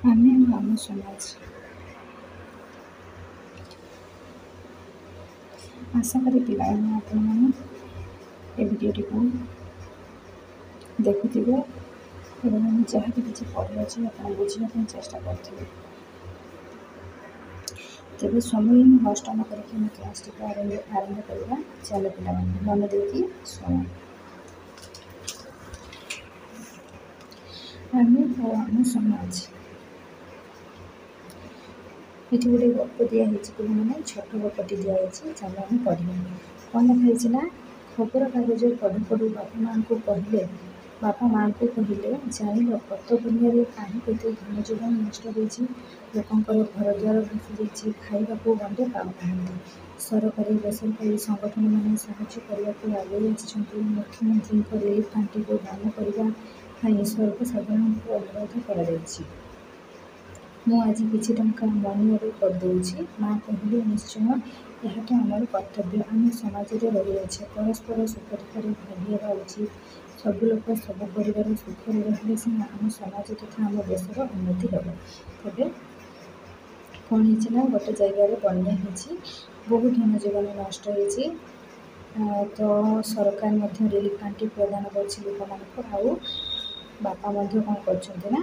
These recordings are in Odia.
ଆମେ ଆମ ସମାଜ। ଆଶା କରେ ପିଲାମାନେ ଆପଣମାନେ ଏ ଭିଡ଼ିଓଟିକୁ ଦେଖୁଥିବେ ଏବଂ ଯାହା ବି କିଛି ପଢ଼ିଅଛି ଆପଣ ବୁଝିବା ପାଇଁ ଚେଷ୍ଟା କରୁଥିବେ। ତେବେ ସମୟ ନଷ୍ଟ ନ କରିକି ଆମେ କ୍ଲାସ୍ଟିକୁ ଆରମ୍ଭ କରିବା। ଚାଲ ପିଲାମାନେ ମନ ଦେଇକି ଶୁଣ। ଆମେ ଓ ଆମ ସମାଜ। ଏଠି ଗୋଟେ ଗପ ଦିଆହେଇଛି ପିଲାମାନେ, ଛୋଟ ଗପଟି ଦିଆହେଇଛି। ଚାଲ ଆମେ ପଢ଼ିବା। କ'ଣ ଲେଖା ହେଇଛି ନା, ଖବରକାଗଜ ପଢ଼ୁ ପଢ଼ୁ ବାପା ମାଆଙ୍କୁ କହିଲେ ଜାଣିଲ ଗତ ଦୁନିଆରେ କାହିଁ କେତେ ଧନ ଜୀବନ ନଷ୍ଟ ହୋଇଛି। ଲୋକଙ୍କର ଘରଦ୍ୱାର ଭାସିଯାଇଛି, ଖାଇବାକୁ ଗଣ୍ଡେ ପାଉନାହାନ୍ତି। ସରକାରୀ ବେସରକାରୀ ସଂଗଠନମାନେ ସାହାଯ୍ୟ କରିବାକୁ ଆଗେଇ ଆସିଛନ୍ତି। ମୁଖ୍ୟମନ୍ତ୍ରୀଙ୍କ ରିଲିଫ୍ ପାଣ୍ଠିକୁ ଦାନ କରିବା ପାଇଁ ସର୍ବସାଧାରଣଙ୍କୁ ଅନୁରୋଧ କରାଯାଇଛି। ମୁଁ ଆଜି କିଛି ଟଙ୍କା ମନି ଅର୍ଡ଼ର କରିଦେଉଛି। ମା କହିଲେ, ନିଶ୍ଚୟ, ଏହା ତ ଆମର କର୍ତ୍ତବ୍ୟ। ଆମେ ସମାଜରେ ରହିଅଛେ, ପରସ୍ପର ସୁଖ ଦୁଃଖରେ ଭାଗି ହେବା ଉଚିତ। ସବୁ ଲୋକ ସବୁ ପରିବାର ସୁଖରେ ରହିଲେ ସିନା ଆମ ସମାଜ ତଥା ଆମ ଦେଶର ଉନ୍ନତି ହେବ। ତେବେ କ'ଣ ହେଇଛି ନା, ଗୋଟେ ଜାଗାରେ ବନ୍ୟା ହେଇଛି, ବହୁତ ଧନ ଜୀବନ ନଷ୍ଟ ହେଇଛି। ତ ସରକାର ମଧ୍ୟ ରିଲିଫ୍ ପାଣ୍ଠି ପ୍ରଦାନ କରୁଛି ଲୋକମାନଙ୍କୁ। ଆଉ ବାପା ମଧ୍ୟ କ'ଣ କରୁଛନ୍ତି ନା,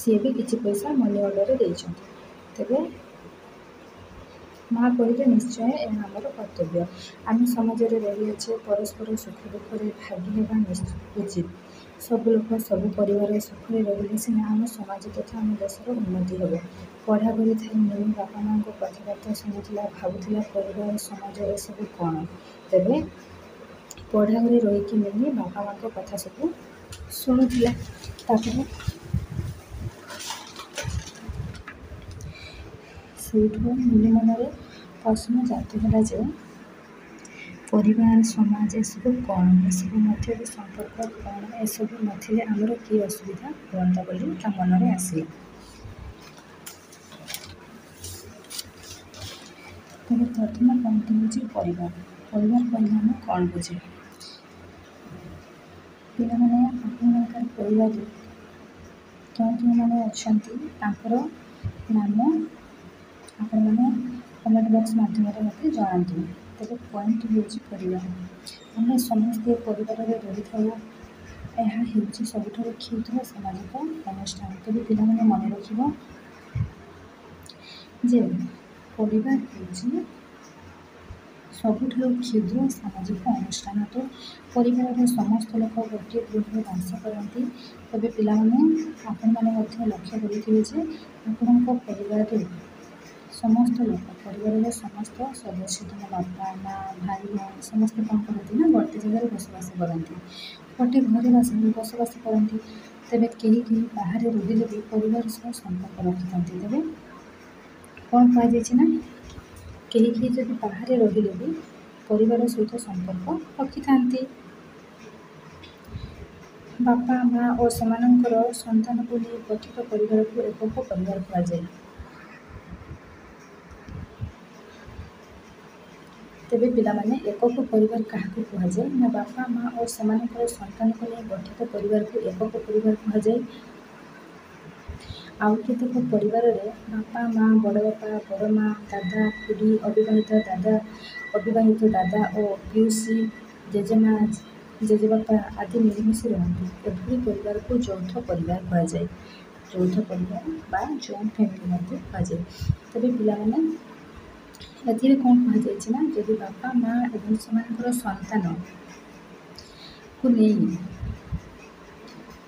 ସିଏ ବି କିଛି ପଇସା ମନି ଅର୍ଡ଼ରରେ ଦେଇଛନ୍ତି। ତେବେ ମା କହିଲେ, ନିଶ୍ଚୟ, ଏହା ଆମର କର୍ତ୍ତବ୍ୟ। ଆମେ ସମାଜରେ ରହିଅଛେ, ପରସ୍ପର ସୁଖ ଦୁଃଖରେ ଭାଗି ହେବା ଉଚିତ। ସବୁ ଲୋକ ସବୁ ପରିବାର ସୁଖରେ ରହିଲେ ସିନା ଆମ ସମାଜ ତଥା ଆମ ଦେଶର ଉନ୍ନତି ହେବ। ପଢ଼ା କରିଥାଇ ମିନି ବାପା ମାଆଙ୍କ କଥାବାର୍ତ୍ତା ଶୁଣୁଥିଲା, ଭାବୁଥିଲା ପରିବାର ସମାଜ ଏସବୁ କ'ଣ। ତେବେ ପଢ଼ା ଘରେ ରହିକି ମିନି ବାପା ମାଆଙ୍କ କଥା ସବୁ ଶୁଣୁଥିଲା। ତାପରେ ସେଇଠୁ ମିନି ମନରେ ପ୍ରଶ୍ନ ଜାତ ହେଲା ଯେ ପରିବାର ସମାଜ ଏସବୁ କ'ଣ, ଏସବୁ ମଧ୍ୟରେ ସମ୍ପର୍କ କ'ଣ, ଏସବୁ ନଥିଲେ ଆମର କି ଅସୁବିଧା ହୁଅନ୍ତା ବୋଲି ତା ମନରେ ଆସିଲା। ତେବେ ପ୍ରଥମ ପଏଣ୍ଟ ହେଉଛି ପରିବାର। ପରିବାର କହିଲେ ଆମେ କ'ଣ ବୁଝେ? ପିଲାମାନେ ଆପଣମାନଙ୍କର ପରିବାରରେ କେଉଁ କେଉଁମାନେ ଅଛନ୍ତି ତାଙ୍କର ନାମ ଆପଣମାନେ କମେଣ୍ଟ ବକ୍ସ ମାଧ୍ୟମରେ ମୋତେ ଜଣାନ୍ତୁ। ତେବେ ପଏଣ୍ଟ ହେଉଛି ପରିବାର। ଆମେ ସମସ୍ତେ ପରିବାରରେ ରହିଥାଉ। ଏହା ହେଉଛି ସବୁଠାରୁ କ୍ଷୁଦ୍ର ସାମାଜିକ ଅନୁଷ୍ଠାନ। ତେବେ ପିଲାମାନେ ମନେ ରଖିବ ଯେ ପରିବାର ହେଉଛି ସବୁଠାରୁ କ୍ଷୁଦ୍ର ସାମାଜିକ ଅନୁଷ୍ଠାନ। ତ ପରିବାରର ସମସ୍ତ ଲୋକ ଗୋଟିଏ ଗୃହରେ ବାସ କରନ୍ତି। ତେବେ ପିଲାମାନେ ଆପଣମାନେ ମଧ୍ୟ ଲକ୍ଷ୍ୟ କରିଥିବେ ଯେ ଆପଣଙ୍କ ପରିବାରରେ ସମସ୍ତ ଲୋକ, ପରିବାରର ସମସ୍ତ ସଦସ୍ୟ, ତମ ବାପା ମା ଭାଇ ଭଉଣୀ ସମସ୍ତେ କ'ଣ କରନ୍ତି ନା ଗୋଟେ ଜାଗାରେ ବସବାସ କରନ୍ତି, ଗୋଟେ ଘରେ ବସବାସ କରନ୍ତି। ତେବେ କେହି ବାହାରେ ରହିଲେ ବି ପରିବାର ସହ ସମ୍ପର୍କ ରଖିଥାନ୍ତି। ତେବେ କ'ଣ କୁହାଯାଇଛି ନା, କେହି ଯଦି ବାହାରେ ରହିଲେ ବି ପରିବାର ସହିତ ସମ୍ପର୍କ ରଖିଥାନ୍ତି। ବାପା ମା ଓ ସେମାନଙ୍କର ସନ୍ତାନକୁ ନେଇ ଗଠିତ ପରିବାରକୁ ଏକକ ପରିବାର କୁହାଯାଏ। ତେବେ ପିଲାମାନେ ଏକକ ପରିବାର କାହାକୁ କୁହାଯାଏ ନା, ବାପା ମା ଓ ସେମାନଙ୍କର ସନ୍ତାନକୁ ନେଇ ଗଠିତ ପରିବାରକୁ ଏକକ ପରିବାର କୁହାଯାଏ। ଆଉ କେତେକ ପରିବାରରେ ବାପା ମା, ବଡ଼ ବାପା, ବଡ଼ ମା, ଦାଦା ଖୁଡ଼ୀ, ଅବିବାହିତ ଦାଦା ଓ ପିଉସୀ, ଜେଜେମା ଜେଜେବାପା ଆଦି ମିଳିମିଶି ରୁହନ୍ତି। ଏଭଳି ପରିବାରକୁ ଯୌଥ ପରିବାର କୁହାଯାଏ। ଯୌଥ ପରିବାର ବା ଜଏଣ୍ଟ ଫ୍ୟାମିଲି ମଧ୍ୟ କୁହାଯାଏ। ତେବେ ପିଲାମାନେ ଏଥିରେ କ'ଣ କୁହାଯାଇଛି ନା, ଯଦି ବାପା ମା ଏବଂ ସେମାନଙ୍କର ସନ୍ତାନକୁ ନେଇ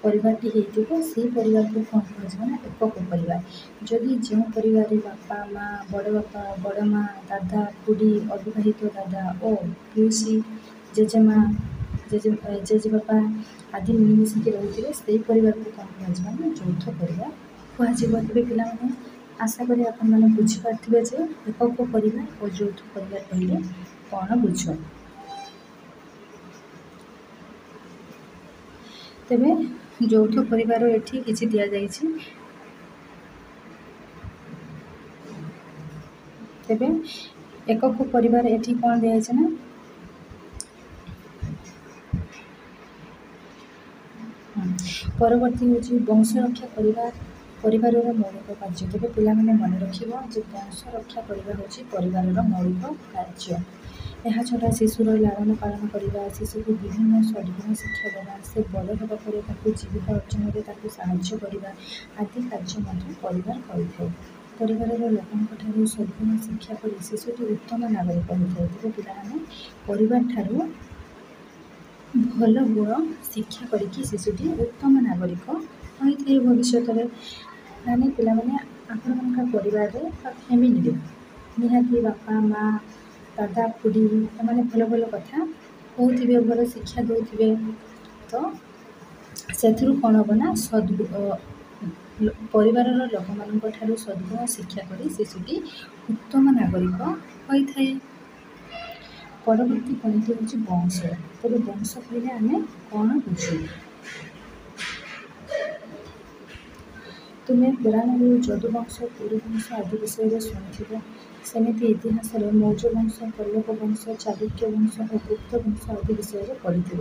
ପରିବାରଟି ହେଇଥିବ, ସେହି ପରିବାରକୁ କ'ଣ କୁହାଯିବ ନା ଏକକ ପରିବାର। ଯଦି ଯେଉଁ ପରିବାରରେ ବାପା ମା, ବଡ଼ ବାପା, ବଡ଼ ମା, ଦାଦା ଖୁଡ଼ୀ, ଅବିବାହିତ ଦାଦା ଓ ପିଉସୀ, ଜେଜେମା ଜେଜେବାପା ଆଦି ମିଳିମିଶିକି ରହିଥିବେ, ସେହି ପରିବାରକୁ କ'ଣ କୁହାଯିବ ନା ଯୌଥ ପରିବାର କୁହାଯିବ। ତେବେ ପିଲାମାନେ ଆଶା କରି ଆପଣମାନେ ବୁଝିପାରିଥିବେ ଯେ ଏକକ ପରିବାର ଓ ଯୌଥ ପରିବାର କହିଲେ କ'ଣ ବୁଝ। ତେବେ ଯୌଥ ପରିବାର ଏଠି କିଛି ଦିଆଯାଇଛି। ତେବେ ଏକକ ପରିବାର ଏଠି କ'ଣ ଦିଆଯାଇଛି ନା, ପରବର୍ତ୍ତୀ ହେଉଛି ବଂଶ ରକ୍ଷା କରିବା। ପରିବାରର ମୌଳିକ କାର୍ଯ୍ୟ। ତେବେ ପିଲାମାନେ ମନେ ରଖିବ ଯେ ବଂଶ ରକ୍ଷା କରିବା ହେଉଛି ପରିବାରର ମୌଳିକ କାର୍ଯ୍ୟ। ଏହାଛଡ଼ା ଶିଶୁର ଲାଳନ ପାଳନ କରିବା, ଶିଶୁକୁ ବିଭିନ୍ନ ସଦ୍ଗୁଣ ଶିକ୍ଷା ଦେବା, ସେ ବଡ଼ ହେବା ପରେ ତାକୁ ଜୀବିକା ଅର୍ଜନରେ ତାକୁ ସାହାଯ୍ୟ କରିବା ଆଦି କାର୍ଯ୍ୟ ମଧ୍ୟ ପରିବାର କରିଥାଏ। ପରିବାରର ଲୋକଙ୍କଠାରୁ ସଦ୍ଗୁଣ ଶିକ୍ଷା କରି ଶିଶୁଟି ଉତ୍ତମ ନାଗରିକ ହୋଇଥାଏ। ତେବେ ପିଲାମାନେ ପରିବାରଠାରୁ ଭଲ ଗୁଣ ଶିକ୍ଷା କରିକି ଶିଶୁଟି ଉତ୍ତମ ନାଗରିକ ହୋଇଥାଏ ଭବିଷ୍ୟତରେ। ମାନେ ପିଲାମାନେ ଆପଣମାନଙ୍କ ପରିବାରରେ ବା ଫ୍ୟାମିଲିରେ ନିହାତି ବାପା ମା' ଦାଦା ଖୁଡ଼ୀ ଏମାନେ ଭଲ ଭଲ କଥା କହୁଥିବେ, ଭଲ ଶିକ୍ଷା ଦେଉଥିବେ। ତ ସେଥିରୁ କ'ଣ ହେବ ନା ପରିବାରର ଲୋକମାନଙ୍କ ଠାରୁ ସଦ୍ଗୁଣ ଶିକ୍ଷା କରି ଶିଶୁଟି ଉତ୍ତମ ନାଗରିକ ହୋଇଥାଏ। ପରବର୍ତ୍ତୀ ପଏଣ୍ଟ ହେଉଛି ବଂଶ। ତେବେ ବଂଶ କହିଲେ ଆମେ କ'ଣ ବୁଝୁ? ତୁମେ ପୁରାଣରୁ ଯଦୁବଂଶ, କୁରୁବଂଶ ଆଦି ବିଷୟରେ ଶୁଣିଥିବ। ସେମିତି ଇତିହାସରେ ମୌର୍ଯ୍ୟ ବଂଶ, ପଲ୍ଲବ ବଂଶ, ଚାଲୁକ୍ୟ ବଂଶ ଓ ଗୁପ୍ତ ବଂଶ ଆଦି ବିଷୟରେ ପଢ଼ିଥିବ।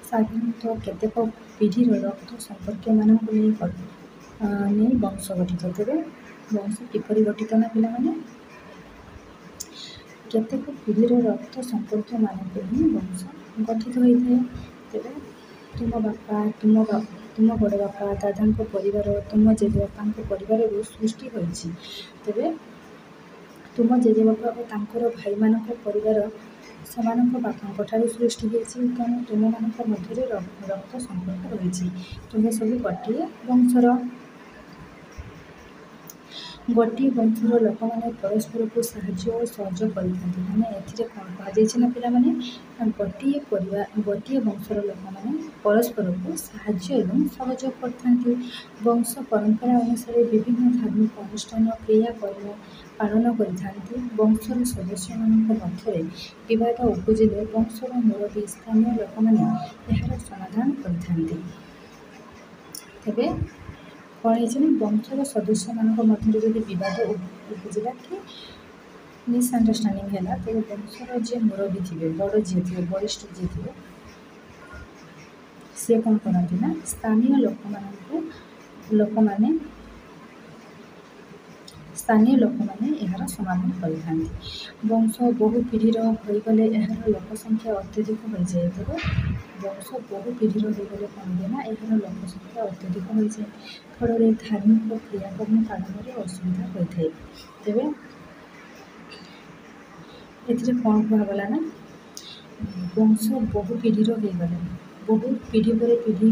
ସାଧାରଣତଃ କେତେକ ପିଢ଼ିର ରକ୍ତ ସମ୍ପର୍କୀୟମାନଙ୍କୁ ନେଇ ବଂଶ ଗଠିତ। ତେବେ ବଂଶ କିପରି ଗଠିତ ନା ପିଲାମାନେ? କେତେକ ପିଢ଼ିର ରକ୍ତ ସମ୍ପର୍କୀୟମାନଙ୍କୁ ହିଁ ବଂଶ ଗଠିତ ହୋଇଥାଏ। ତେବେ ତୁମ ବାପା, ତୁମ ବଡ଼ ବାପା, ଦାଦାଙ୍କ ପରିବାର, ତୁମ ଜେଜେବାପାଙ୍କ ପରିବାରରୁ ସୃଷ୍ଟି ହୋଇଛି। ତେବେ ତୁମ ଜେଜେବାପା ଓ ତାଙ୍କର ଭାଇମାନଙ୍କ ପରିବାର ସେମାନଙ୍କ ବାପାଙ୍କ ଠାରୁ ସୃଷ୍ଟି ହୋଇଛି। ତେଣୁ ତୁମମାନଙ୍କ ମଧ୍ୟରେ ରକ୍ତ ସମ୍ପର୍କ ରହିଛି। ତୁମେ ସବୁ ଗୋଟିଏ ବଂଶର। ଗୋଟିଏ ବଂଶର ଲୋକମାନେ ପରସ୍ପରକୁ ସାହାଯ୍ୟ ଓ ସହଯୋଗ କରିଥାନ୍ତି। ମାନେ ଏଥିରେ କ'ଣ କୁହାଯାଇଛି ନା ପିଲାମାନେ, ଗୋଟିଏ ବଂଶର ଲୋକମାନେ ପରସ୍ପରକୁ ସାହାଯ୍ୟ ଏବଂ ସହଯୋଗ କରିଥାନ୍ତି। ବଂଶ ପରମ୍ପରା ଅନୁସାରେ ବିଭିନ୍ନ ଧାର୍ମିକ ଅନୁଷ୍ଠାନ, କ୍ରିୟାକର୍ମ ପାଳନ କରିଥାନ୍ତି। ବଂଶର ସଦସ୍ୟମାନଙ୍କ ମଧ୍ୟରେ ବିବାଦ ଉପୁଜିଲେ ବଂଶର ମୁରବୀ ସ୍ଥାନୀୟ ଲୋକମାନେ ଏହାର ସମାଧାନ କରିଥାନ୍ତି। ତେବେ କ'ଣ ହେଇଛି ନା, ବଂଶର ସଦସ୍ୟମାନଙ୍କ ମଧ୍ୟରେ ଯଦି ବିବାଦ ଉପୁଜିଲା କି ମିସ୍ଅଣ୍ଡରଷ୍ଟାଣ୍ଡିଂ ହେଲା, ତେବେ ବଂଶର ଯିଏ ମୁରବୀ ଥିବେ, ବଡ଼ ଯିଏ ଥିବେ, ବରିଷ୍ଠ ଯିଏ ଥିବେ, ସେ କ'ଣ କରନ୍ତି ନା ସ୍ଥାନୀୟ ଲୋକମାନେ ଏହାର ସମାଧାନ କରିଥାନ୍ତି। ବଂଶ ବହୁ ପିଢ଼ିର ହୋଇଗଲେ ଏହାର ଲୋକ ସଂଖ୍ୟା ଅତ୍ୟଧିକ ହୋଇଯାଏ। ତେବେ ବଂଶ ବହୁ ପିଢ଼ିର ହୋଇଗଲେ କ'ଣ ହୁଏ ନା, ଏହାର ଲୋକ ସଂଖ୍ୟା ଅତ୍ୟଧିକ ହୋଇଯାଏ। ଫଳରେ ଧାର୍ମିକ କ୍ରିୟାକର୍ମ ପାଳନରେ ଅସୁବିଧା ହୋଇଥାଏ। ତେବେ ଏଥିରେ କ'ଣ କୁହାଗଲା ନା, ବଂଶ ବହୁ ପିଢ଼ିର ହୋଇଗଲେ, ବହୁତ ପିଢ଼ି ପରେ ପିଢ଼ି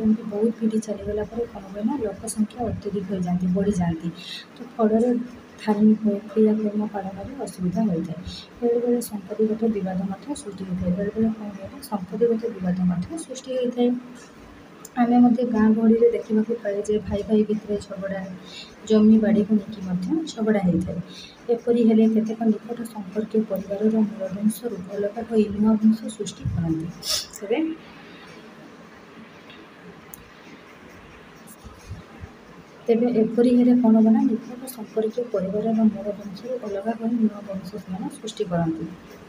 ଏମିତି ବହୁତ ପିଢ଼ି ଚାଲିଗଲା ପରେ କ'ଣ ହୁଏ ନା, ଲୋକ ସଂଖ୍ୟା ଅତ୍ୟଧିକ ହୋଇଯାଆନ୍ତି, ବଢ଼ିଯାଆନ୍ତି। ତ ଫଳରେ ଧାର୍ମିକ କ୍ରିୟାକର୍ମ ପାଳନରେ ଅସୁବିଧା ହୋଇଥାଏ। ବେଳେବେଳେ ସମ୍ପତ୍ତିଗତ ବିବାଦ ମଧ୍ୟ ସୃଷ୍ଟି ହୋଇଥାଏ। ବେଳେବେଳେ କ'ଣ ହୁଏ ନା, ସମ୍ପତ୍ତିଗତ ବିବାଦ ମଧ୍ୟ ସୃଷ୍ଟି ହୋଇଥାଏ। ଆମେ ମଧ୍ୟ ଗାଁ ଗହଳିରେ ଦେଖିବାକୁ ପାଏ ଯେ ଭାଇ ଭିତରେ ଝଗଡ଼ା, ଜମି ବାଡ଼ିକୁ ନେଇକି ମଧ୍ୟ ଝଗଡ଼ା ହୋଇଥାଏ। ଏପରି ହେଲେ କେତେକ ନିକଟ ସମ୍ପର୍କୀୟ ପରିବାରର ମୂଳ ବଂଶରୁ ଅଲଗା ହୋଇ ନୂଆ ବଂଶ ସୃଷ୍ଟି କରନ୍ତି। ତେବେ ଏପରି ହେଲେ କ'ଣ ହେବ ନା, ନିକଟ ସମ୍ପର୍କୀୟ ପରିବାରର ମୂଳ ବଂଶରୁ ଅଲଗା ହୋଇ ନୂଆ ବଂଶ ସେମାନେ ସୃଷ୍ଟି କରନ୍ତି।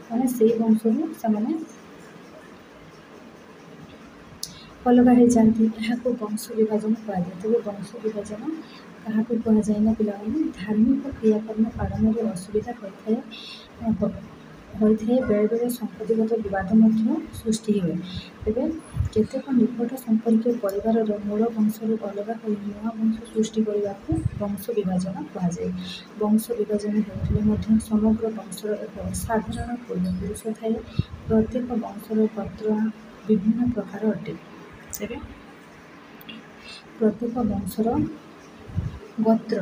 ମାନେ ସେଇ ବଂଶରୁ ସେମାନେ ଅଲଗା ହୋଇଯାଆନ୍ତି। ଏହାକୁ ବଂଶ ବିଭାଜନ କୁହାଯାଏ। ତେବେ ବଂଶ ବିଭାଜନ କାହାକୁ କୁହାଯାଏ ନା ପିଲାମାନେ, ଧାର୍ମିକ କ୍ରିୟାକର୍ମ ପାଳନରେ ଅସୁବିଧା ହୋଇଥାଏ। ବେଳେବେଳେ ସମ୍ପତ୍ତିଗତ ବିବାଦ ମଧ୍ୟ ସୃଷ୍ଟି ହୁଏ। ତେବେ କେତେକ ନିକଟ ସମ୍ପର୍କୀୟ ପରିବାରର ମୂଳ ବଂଶରୁ ଅଲଗା ହୋଇ ନୂଆ ବଂଶ ସୃଷ୍ଟି କରିବାକୁ ବଂଶ ବିଭାଜନ କୁହାଯାଏ। ବଂଶ ବିଭାଜନ ହେଉଥିଲେ ମଧ୍ୟ ସମଗ୍ର ବଂଶର ଏକ ସାଧାରଣ ପୂର୍ବପୁରୁଷ ଥାଏ। ପ୍ରତ୍ୟେକ ବଂଶର ଗୋତ୍ର ବିଭିନ୍ନ ପ୍ରକାର ଅଟେ। ତେବେ ପ୍ରତ୍ୟେକ ବଂଶର ଗୋତ୍ର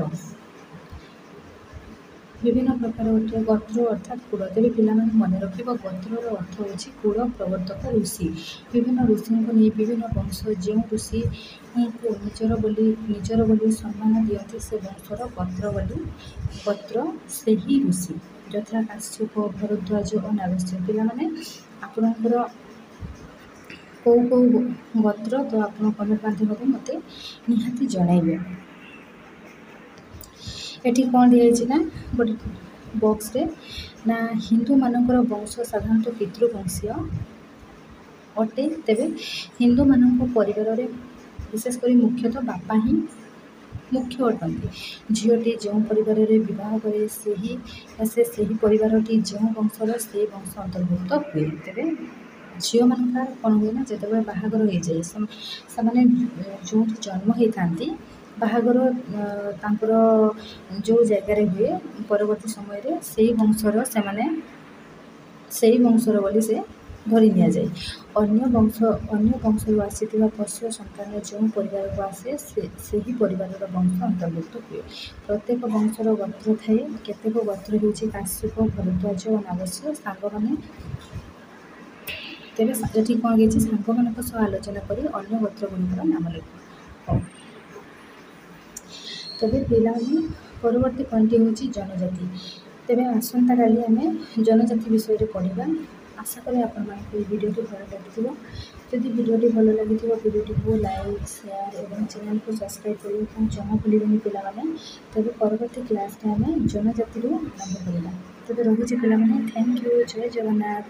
ବିଭିନ୍ନ ପ୍ରକାର ଅଟେ। ଗୋତ୍ର ଅର୍ଥାତ୍ କୁଳ। ତେବେ ପିଲାମାନେ ମନେ ରଖିବ, ଗୋତ୍ରର ଅର୍ଥ ହେଉଛି କୁଳ, ପ୍ରବର୍ତ୍ତକ, ଋଷି। ବିଭିନ୍ନ ଋଷିଙ୍କୁ ନେଇ ବିଭିନ୍ନ ବଂଶ ଯେଉଁ ଋଷିଙ୍କୁ ନିଜର ବୋଲି ସମ୍ମାନ ଦିଅନ୍ତି ସେ ବଂଶର ଗୋତ୍ର ସେହି ଋଷି। ଯଥା କାଶ୍ୟପ, ଭରଦ୍ୱାଜ ଓ ନାଗଶ୍ୟ। ପିଲାମାନେ ଆପଣଙ୍କର କେଉଁ ଗୋତ୍ର, ତ ଆପଣ କମେଣ୍ଟ ମାଧ୍ୟମରେ ମୋତେ ନିହାତି ଜଣାଇବେ। ଏଠି କ'ଣ ଦିଆଯାଇଛି ନା ଗୋଟେ ବକ୍ସରେ, ନା ହିନ୍ଦୁମାନଙ୍କର ବଂଶ ସାଧାରଣତଃ ପିତୃବଂଶୀୟ ଅଟେ। ତେବେ ହିନ୍ଦୁମାନଙ୍କ ପରିବାରରେ ବିଶେଷ କରି ମୁଖ୍ୟତଃ ବାପା ହିଁ ମୁଖ୍ୟ ଅଟନ୍ତି। ଝିଅଟି ଯେଉଁ ପରିବାରରେ ବିବାହ କରେ ସେହି ପରିବାରଟି ଯେଉଁ ବଂଶର ସେହି ବଂଶ ଅନ୍ତର୍ଭୁକ୍ତ ହୁଏ। ତେବେ ଝିଅମାନଙ୍କର କ'ଣ ହୁଏ ନା, ଯେତେବେଳେ ବାହାଘର ହୋଇଯାଏ ସେମାନେ ଯେଉଁଠି ଜନ୍ମ ହୋଇଥାନ୍ତି, ବାହାଘର ତାଙ୍କର ଯେଉଁ ଜାଗାରେ ହୁଏ ପରବର୍ତ୍ତୀ ସମୟରେ ସେହି ବଂଶର ବୋଲି ସେ ଧରି ନିଆଯାଏ। ଅନ୍ୟ ବଂଶରୁ ଆସିଥିବା ପୋଷ୍ୟ ସନ୍ତାନ ଯେଉଁ ପରିବାରକୁ ଆସେ ସେହି ପରିବାରର ବଂଶ ଅନ୍ତର୍ଭୁକ୍ତ ହୁଏ। ପ୍ରତ୍ୟେକ ବଂଶର ଗୋତ୍ର ଥାଏ। କେତେକ ଗୋତ୍ର ହେଉଛି କାଶ୍ୟପ, ଭରଦ୍ୱାଜ ଓ ନାବସ୍ୟ। ତେବେ ଏଠି କ'ଣ ହେଇଛି, ସାଙ୍ଗମାନଙ୍କ ସହ ଆଲୋଚନା କରି ଅନ୍ୟ ଗୋତ୍ରଗୁଡ଼ିକର ନାମ ଲେଖ। ତେବେ ପିଲାମାନେ ପରବର୍ତ୍ତୀ ପଏଣ୍ଟଟି ହେଉଛି ଜନଜାତି। ତେବେ ଆସନ୍ତାକାଲି ଆମେ ଜନଜାତି ବିଷୟରେ ପଢ଼ିବା। ଆଶା କରେ ଆପଣମାନଙ୍କୁ ଏହି ଭିଡ଼ିଓଟି ଭଲ ଲାଗିଥିବ। ଯଦି ଭିଡ଼ିଓଟି ଭଲ ଲାଗିଥିବ ଭିଡ଼ିଓଟିକୁ ଲାଇକ୍, ସେୟାର ଏବଂ ଚ୍ୟାନେଲକୁ ସବସ୍କ୍ରାଇବ୍ କରିବା ପାଇଁ ଜମା ଭୁଲିବେନି ପିଲାମାନେ। ତେବେ ପରବର୍ତ୍ତୀ କ୍ଲାସ୍ରେ ଆମେ ଜନଜାତିରୁ ଆରମ୍ଭ କରିବା। ତେବେ ରହୁଛି ପିଲାମାନେ, ଥ୍ୟାଙ୍କ ୟୁ, ଜୟ ଜଗନ୍ନାଥ।